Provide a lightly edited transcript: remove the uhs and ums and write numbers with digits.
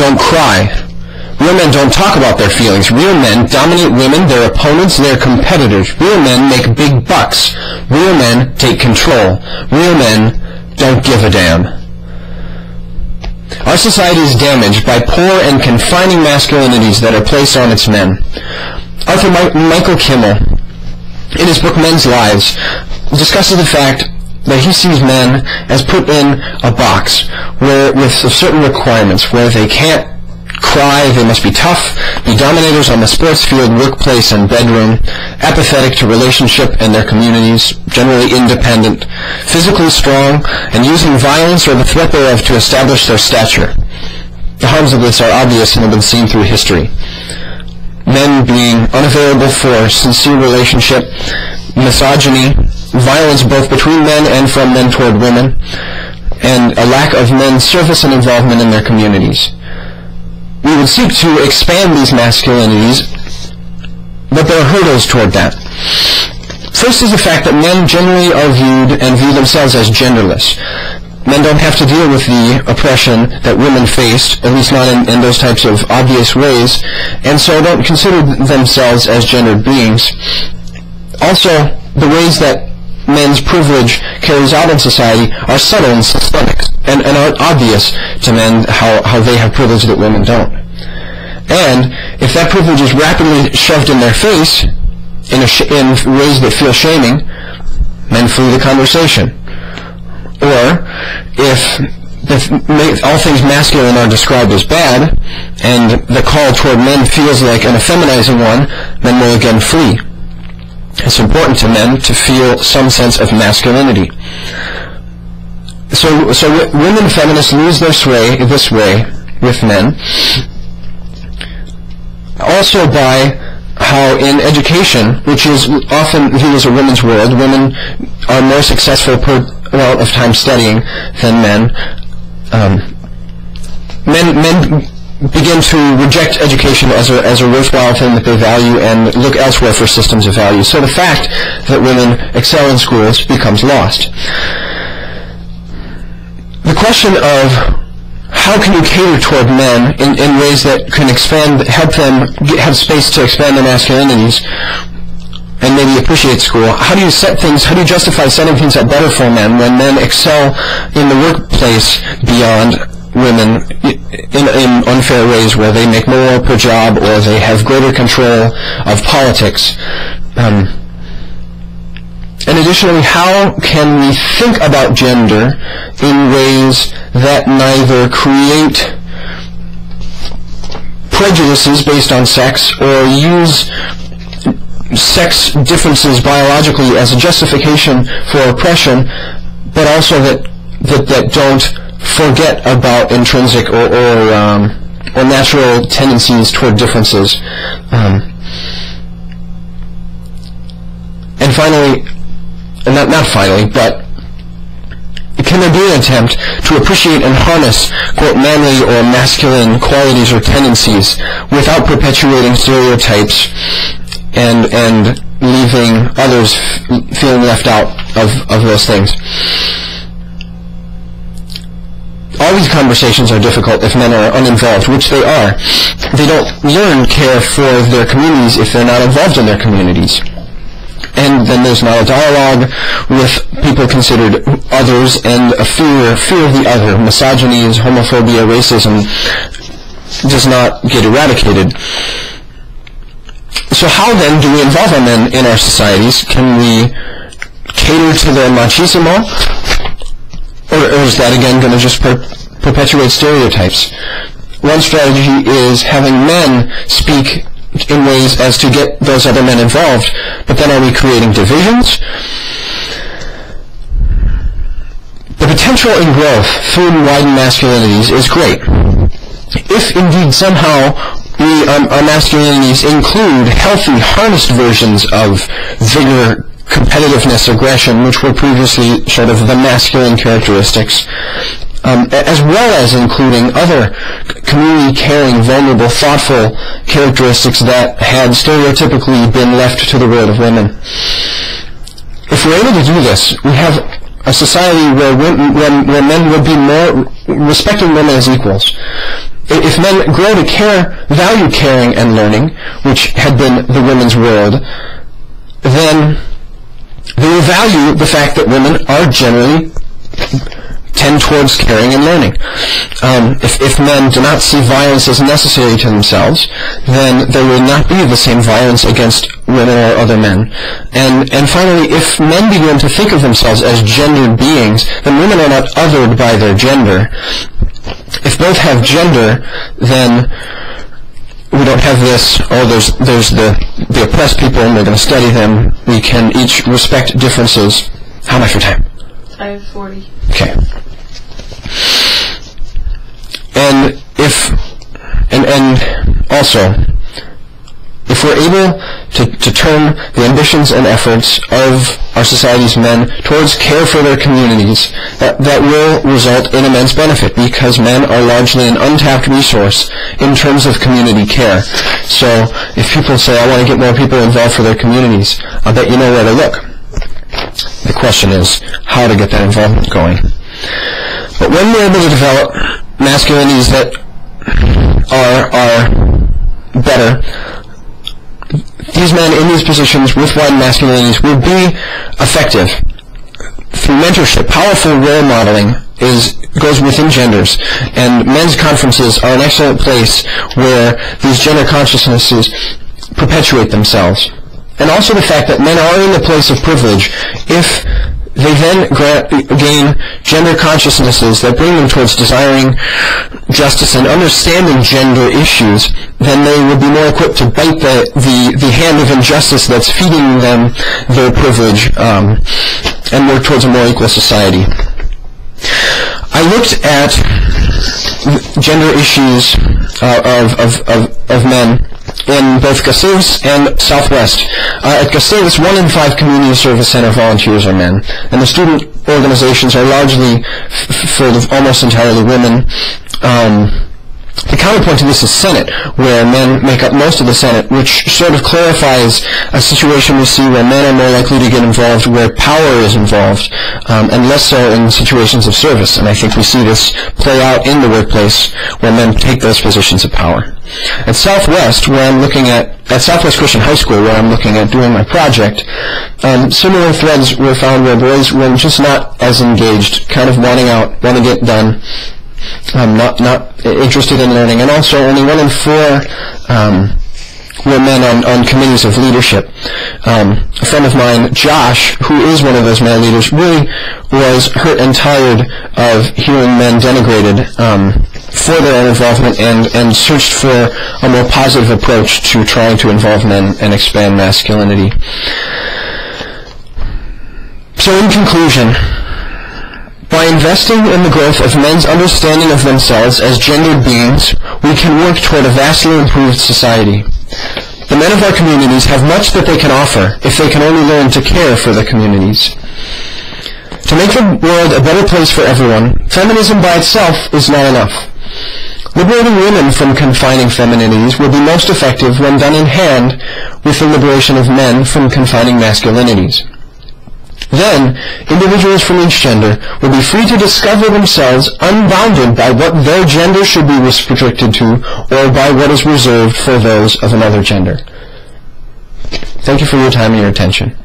don't cry. Real men don't talk about their feelings. Real men dominate women, their opponents, their competitors. Real men make big bucks. Real men take control. Real men don't give a damn. Our society is damaged by poor and confining masculinities that are placed on its men. Author Michael Kimmel, in his book Men's Lives, discusses the fact that he sees men as put in a box with certain requirements, where they can't cry, they must be tough, be dominators on the sports field, workplace, and bedroom, apathetic to relationship and their communities, generally independent, physically strong, and using violence or the threat thereof to establish their stature. The harms of this are obvious and have been seen through history. Men being unavailable for sincere relationship, misogyny, violence both between men and from men toward women, and a lack of men's service and involvement in their communities. We would seek to expand these masculinities, but there are hurdles toward that. First is the fact that men generally are viewed and view themselves as genderless. Men don't have to deal with the oppression that women faced, at least not in those types of obvious ways, and so don't consider themselves as gendered beings. Also, the ways that men's privilege carries out in society are subtle and systemic, and aren't obvious to men how they have privilege that women don't. And if that privilege is rapidly shoved in their face in ways that feel shaming, men flee the conversation. Or if all things masculine are described as bad, and the call toward men feels like an effeminizing one, men will again flee. It's important to men to feel some sense of masculinity. So women feminists lose their sway this way with men. Also by how in education, which is often viewed as a women's world, women are more successful per amount of time studying than men. Men begin to reject education as a worthwhile thing that they value and look elsewhere for systems of value. So the fact that women excel in schools becomes lost. The question of how can you cater toward men in ways that can help them have space to expand their masculinities and maybe appreciate school? How do you justify setting things up better for men when men excel in the workplace beyond women in unfair ways, where they make more per job or they have greater control of politics? And additionally, how can we think about gender in ways that neither create prejudices based on sex or use sex differences biologically as a justification for oppression, but also that don't forget about intrinsic or natural tendencies toward differences. And finally, not finally, but can there be an attempt to appreciate and harness, quote, manly or masculine qualities or tendencies without perpetuating stereotypes and leaving others feeling left out of those things? All these conversations are difficult if men are uninvolved, which they are. They don't learn care for their communities if they're not involved in their communities. And then there's not a dialogue with people considered others, and a fear of the other. Misogyny, homophobia, racism does not get eradicated. So how then do we involve our men in our societies? Can we cater to their machismo? Or is that again going to just perpetuate stereotypes? One strategy is having men speak in ways as to get those other men involved, but then are we creating divisions? The potential in growth through widened masculinities is great. If indeed somehow our masculinities include healthy, harnessed versions of vigor, competitiveness, aggression, which were previously sort of the masculine characteristics, as well as including other community-caring, vulnerable, thoughtful characteristics that had stereotypically been left to the world of women. If we're able to do this, we have a society where men would be more respecting women as equals, if men grow to value caring and learning, which had been the women's world, then they will value the fact that women are generally tend towards caring and learning. If men do not see violence as necessary to themselves, then there will not be the same violence against women or other men. And finally, if men begin to think of themselves as gendered beings, then women are not othered by their gender. If both have gender, then we don't have this, there's the oppressed people and we're going to study them. We can each respect differences. How much for time? I have 40. Okay. And also, if we're able to turn the ambitions and efforts of our society's men towards care for their communities, that will result in immense benefit, because men are largely an untapped resource in terms of community care. So if people say, I want to get more people involved for their communities, I'll bet you know where to look. The question is how to get that involvement going. But when we're able to develop masculinities that are better, these men in these positions with wide masculinities will be effective. Through mentorship, powerful role modeling goes within genders, and men's conferences are an excellent place where these gender consciousnesses perpetuate themselves. And also the fact that men are in the place of privilege. If they then gain gender consciousnesses that bring them towards desiring justice and understanding gender issues, then they will be more equipped to bite the hand of injustice that's feeding them their privilege, and work towards a more equal society. I looked at gender issues of men in both Gustavus and Southwest. At Gustavus, 1 in 5 community service center volunteers are men, and the student organizations are largely filled with almost entirely women. The counterpoint to this is Senate, where men make up most of the Senate, which sort of clarifies a situation we see where men are more likely to get involved where power is involved, and less so in situations of service. And I think we see this play out in the workplace where men take those positions of power. At Southwest, where I'm looking at Southwest Christian High School, where I'm looking at doing my project, similar threads were found where boys were just not as engaged, kind of wanting out, want to get done, not interested in learning, and also only 1 in 4 were men on committees of leadership. A friend of mine, Josh, who is one of those male leaders, really was hurt and tired of hearing men denigrated for their own involvement, and searched for a more positive approach to trying to involve men and expand masculinity. So in conclusion, by investing in the growth of men's understanding of themselves as gendered beings, we can work toward a vastly improved society. The men of our communities have much that they can offer if they can only learn to care for the communities. To make the world a better place for everyone, feminism by itself is not enough. Liberating women from confining femininities will be most effective when done in hand with the liberation of men from confining masculinities. Then, individuals from each gender will be free to discover themselves unbounded by what their gender should be restricted to, or by what is reserved for those of another gender. Thank you for your time and your attention.